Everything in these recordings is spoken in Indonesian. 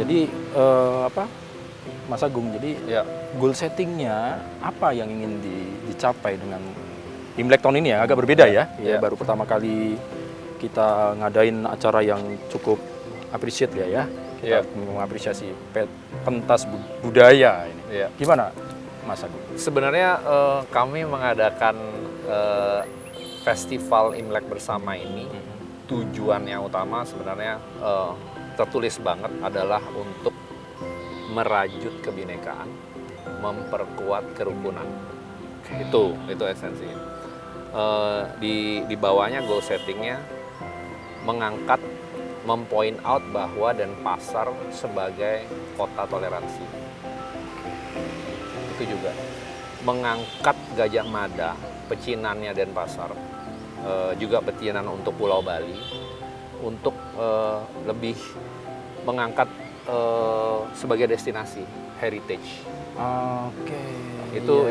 Jadi apa, Mas Agung, jadi Ya. goal settingnya apa yang ingin dicapai dengan Imlek tahun ini ya? Agak berbeda ya. Ya, baru pertama kali kita ngadain acara yang cukup appreciate ya. Kita mengapresiasi pentas budaya ini. Gimana, Mas Agung? Sebenarnya kami mengadakan festival Imlek bersama ini, tujuannya utama sebenarnya tertulis banget adalah untuk merajut kebinekaan, memperkuat kerukunan. Itu esensinya. Di bawahnya goal settingnya mengangkat, mempoint out bahwa Denpasar sebagai kota toleransi. Itu juga mengangkat Gajah Mada, pecinannya Denpasar, juga pecinan untuk Pulau Bali, untuk lebih mengangkat sebagai destinasi heritage. Oke. Itu.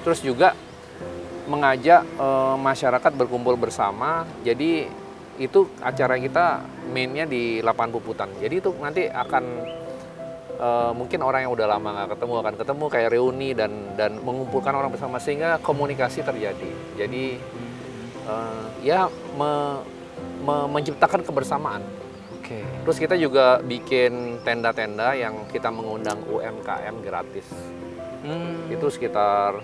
Terus juga mengajak masyarakat berkumpul bersama. Jadi itu acara kita mainnya di Lapangan Puputan. Jadi itu nanti akan mungkin orang yang udah lama nggak ketemu akan ketemu, kayak reuni dan mengumpulkan orang bersama sehingga komunikasi terjadi. Jadi menciptakan kebersamaan. Terus kita juga bikin tenda-tenda yang kita mengundang UMKM gratis. Itu sekitar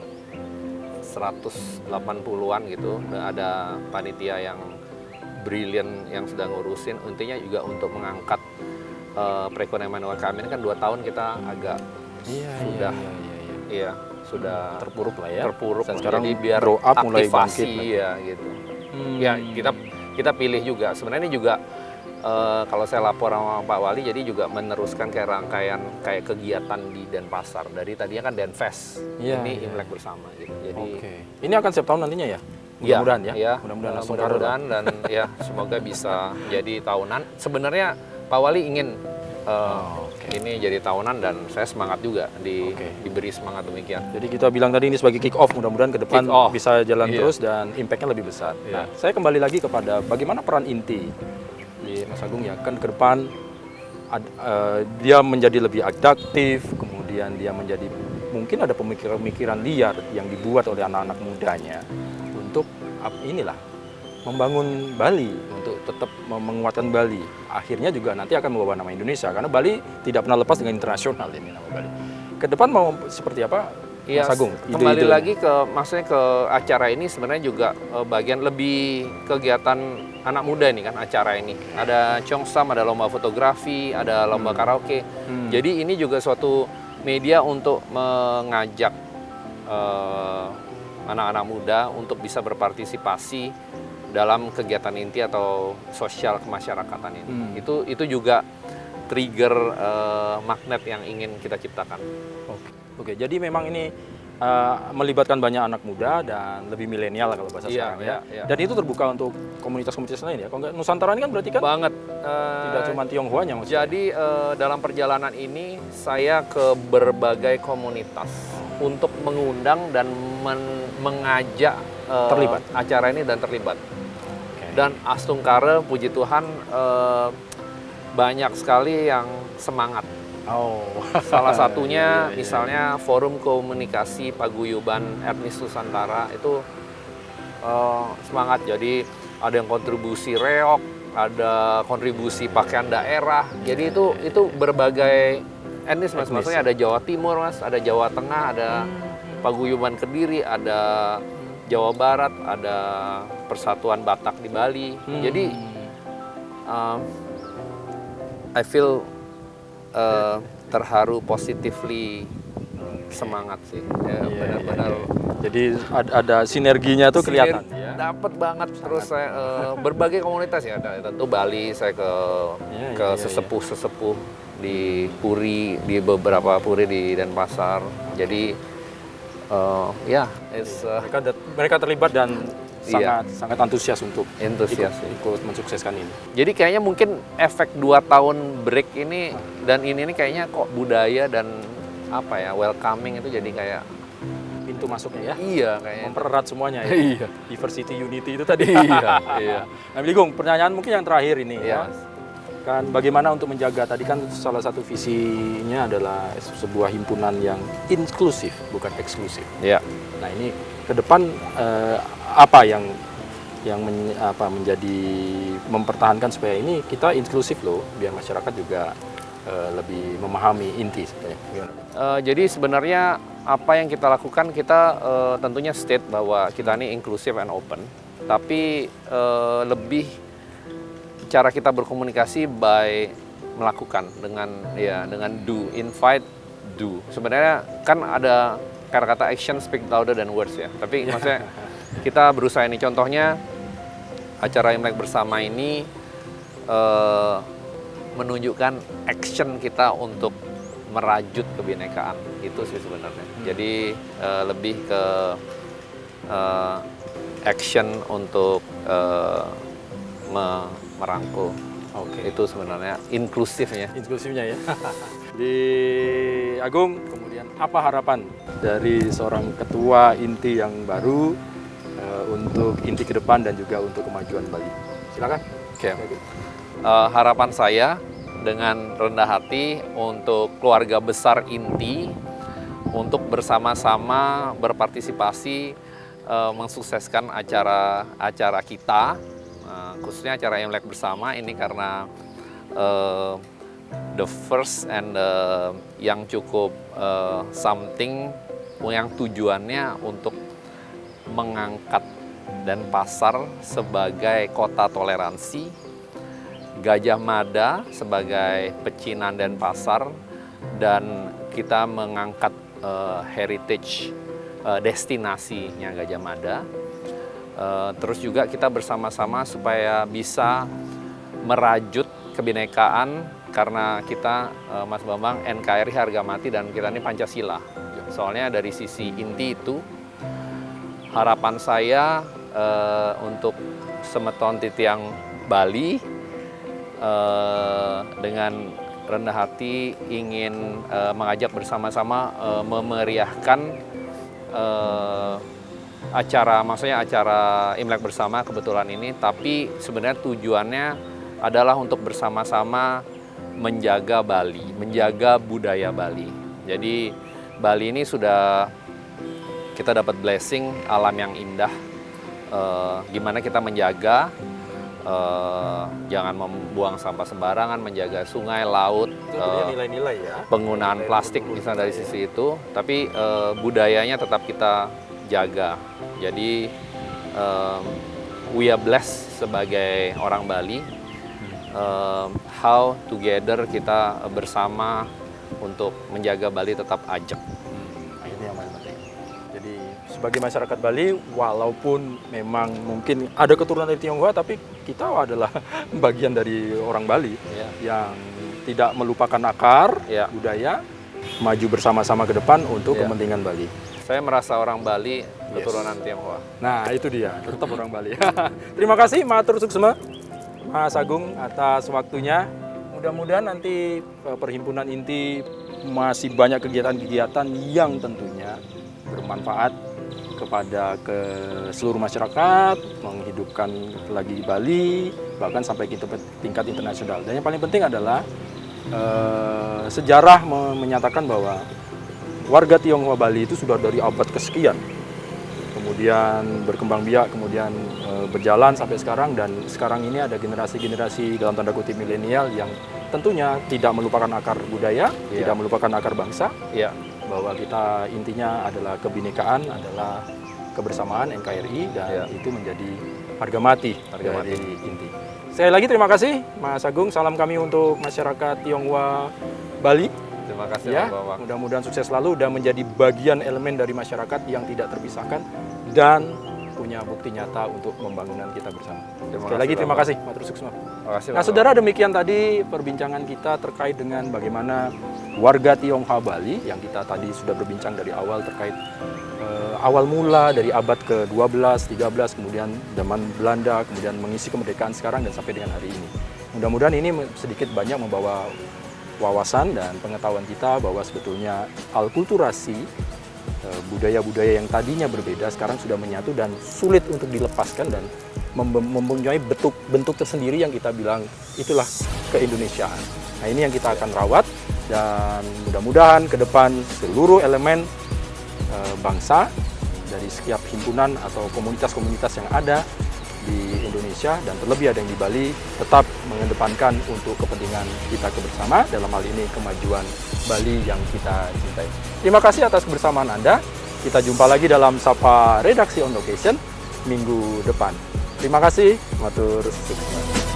180-an gitu. Ada panitia yang brilian yang sedang ngurusin. Intinya juga untuk mengangkat perekonomian UMKM ini kan 2 tahun kita agak sudah terpuruk lah ya. Dan sekarang jadi biar grow up, mulai bangkit aktivasi ya gitu. Ya kita pilih juga. Sebenarnya ini juga kalau saya lapor sama Pak Wali, jadi juga meneruskan kayak rangkaian kayak kegiatan di Denpasar. Dari tadinya kan Denfest, ini Imlek bersama gitu. Jadi ini akan setiap tahun nantinya ya? Mudah-mudahan ya. Mudah-mudahan dan ya semoga bisa jadi tahunan. Sebenarnya Pak Wali ingin ini jadi tahunan dan saya semangat juga diberi semangat demikian. Jadi kita bilang tadi ini sebagai kick off, mudah-mudahan ke depan bisa jalan terus dan impact-nya lebih besar. Nah, saya kembali lagi kepada bagaimana peran inti di Mas Agung ya, kan ke depan dia menjadi lebih adaptif, kemudian dia menjadi mungkin ada pemikiran-pemikiran liar yang dibuat oleh anak-anak mudanya untuk membangun Bali, untuk tetap menguatkan Bali. Akhirnya juga nanti akan membawa nama Indonesia, karena Bali tidak pernah lepas dengan internasional ini nama Bali. Ke depan mau seperti apa, Mas Agung? Kembali lagi maksudnya ke acara ini sebenarnya juga bagian lebih kegiatan anak muda ini kan acara ini. Ada Cheongsam, ada lomba fotografi, ada lomba karaoke. Jadi ini juga suatu media untuk mengajak anak-anak muda untuk bisa berpartisipasi dalam kegiatan inti atau sosial kemasyarakatan ini. Itu juga trigger magnet yang ingin kita ciptakan. Oke, jadi memang ini melibatkan banyak anak muda dan lebih milenial kalau bahasa sekarang ya. Dan itu terbuka untuk komunitas-komunitas lain ya. Kalau nggak Nusantara ini kan berarti kan banget. Tidak cuma Tionghoanya maksudnya. Jadi dalam perjalanan ini saya ke berbagai komunitas untuk mengundang dan mengajak terlibat acara ini dan terlibat. Dan Astungkare, puji Tuhan, banyak sekali yang semangat. Salah satunya misalnya Forum Komunikasi Paguyuban Etnis Nusantara itu semangat. Jadi ada yang kontribusi reok, ada kontribusi pakaian daerah. Jadi itu berbagai etnis Mas. Maksudnya ada Jawa Timur Mas, ada Jawa Tengah, ada Paguyuban Kediri, ada Jawa Barat, ada Persatuan Batak di Bali. Jadi I feel terharu, positively semangat sih. Benar-benar. Jadi ada sinerginya tuh kelihatan. Dapat banget. Terus saya berbagai komunitas ya. Tentu Bali saya ke sesepuh-sesepuh di Puri, di beberapa Puri di Denpasar. Jadi mereka terlibat dan sangat antusias untuk ikut mensukseskan ini. Jadi kayaknya mungkin efek 2 tahun break ini dan ini kayaknya kok budaya dan welcoming itu jadi kayak pintu masuknya ya. Iya, kayaknya mempererat semuanya ya. Iya. Diversity unity itu tadi. Iya. Nah, Bigung, pertanyaan mungkin yang terakhir ini ya. kan bagaimana untuk menjaga, tadi kan salah satu visinya adalah sebuah himpunan yang inklusif bukan eksklusif. Ya. Nah ini ke depan apa yang menjadi mempertahankan supaya ini kita inklusif loh, biar masyarakat juga lebih memahami inti sebenarnya. Jadi sebenarnya apa yang kita lakukan, kita tentunya state bahwa kita ini inclusive and open, tapi lebih cara kita berkomunikasi by melakukan dengan do, invite, do. Sebenarnya kan ada kata-kata action speak louder than words ya, tapi maksudnya kita berusaha ini. Contohnya acara Imlek bersama ini menunjukkan action kita untuk merajut kebinekaan, itu sih sebenarnya. Jadi lebih ke action untuk merangkul. Oke. Itu sebenarnya inklusifnya. Inklusifnya ya. Di Agung, kemudian apa harapan dari seorang ketua inti yang baru untuk inti ke depan dan juga untuk kemajuan Bali? Silakan. Oke. Harapan saya dengan rendah hati untuk keluarga besar inti untuk bersama-sama berpartisipasi mensukseskan acara kita, khususnya acara Imlek bersama ini, karena the first and yang cukup something yang tujuannya untuk mengangkat Denpasar sebagai kota toleransi, Gajah Mada sebagai pecinan Denpasar, dan kita mengangkat heritage destinasinya Gajah Mada. Terus juga kita bersama-sama supaya bisa merajut kebinekaan, karena kita Mas Bambang NKRI harga mati dan kita ini Pancasila. Soalnya dari sisi inti itu harapan saya untuk Semeton Titiang Bali dengan rendah hati ingin mengajak bersama-sama memeriahkan maksudnya acara Imlek bersama kebetulan ini, tapi sebenarnya tujuannya adalah untuk bersama-sama menjaga Bali, menjaga budaya Bali. Jadi Bali ini sudah kita dapat blessing alam yang indah, gimana kita menjaga, jangan membuang sampah sembarangan, menjaga sungai, laut, nilai-nilai ya. Penggunaan plastik misalnya dari sisi itu, tapi budayanya tetap kita jaga. Jadi we are blessed sebagai orang Bali, how together kita bersama untuk menjaga Bali tetap ajak. Ini yang paling penting. Jadi sebagai masyarakat Bali, walaupun memang mungkin ada keturunan dari Tionghoa, tapi kita adalah bagian dari orang Bali yang tidak melupakan akar budaya, maju bersama-sama ke depan untuk kepentingan Bali. Saya merasa orang Bali keturunan Tionghoa. Nah itu dia, tetap orang Bali. Terima kasih Matur Suksma, Mas Agung atas waktunya. Mudah-mudahan nanti Perhimpunan Inti masih banyak kegiatan-kegiatan yang tentunya bermanfaat kepada seluruh masyarakat, menghidupkan lagi Bali, bahkan sampai ke tingkat internasional. Dan yang paling penting adalah sejarah menyatakan bahwa warga Tionghoa Bali itu sudah dari abad kesekian, kemudian berkembang biak, kemudian berjalan sampai sekarang, dan sekarang ini ada generasi-generasi dalam tanda kutip milenial yang tentunya tidak melupakan akar budaya, tidak melupakan akar bangsa, bahwa kita intinya adalah kebinekaan, adalah kebersamaan NKRI, dan itu menjadi harga mati dari inti. Sekali lagi terima kasih Mas Agung, salam kami untuk masyarakat Tionghoa Bali. Terima kasih Bapak. Mudah-mudahan sukses selalu dan menjadi bagian elemen dari masyarakat yang tidak terpisahkan dan punya bukti nyata untuk pembangunan kita bersama. Sekali lagi terima kasih Matur Suksma. Nah saudara, demikian tadi perbincangan kita terkait dengan bagaimana warga Tionghoa Bali yang kita tadi sudah berbincang dari awal terkait awal mula dari abad ke-12, 13, kemudian zaman Belanda, kemudian mengisi kemerdekaan sekarang dan sampai dengan hari ini. Mudah-mudahan ini sedikit banyak membawa wawasan dan pengetahuan kita bahwa sebetulnya alkulturasi budaya-budaya yang tadinya berbeda sekarang sudah menyatu dan sulit untuk dilepaskan dan mempunyai bentuk tersendiri yang kita bilang itulah keindonesiaan. Nah, ini yang kita akan rawat dan mudah-mudahan ke depan seluruh elemen bangsa dari setiap himpunan atau komunitas-komunitas yang ada di Indonesia dan terlebih ada yang di Bali tetap mengedepankan untuk kepentingan kita bersama, dalam hal ini kemajuan Bali yang kita cintai. Terima kasih atas kebersamaan Anda. Kita jumpa lagi dalam Sapa Redaksi On Location minggu depan. Terima kasih, matur sukses.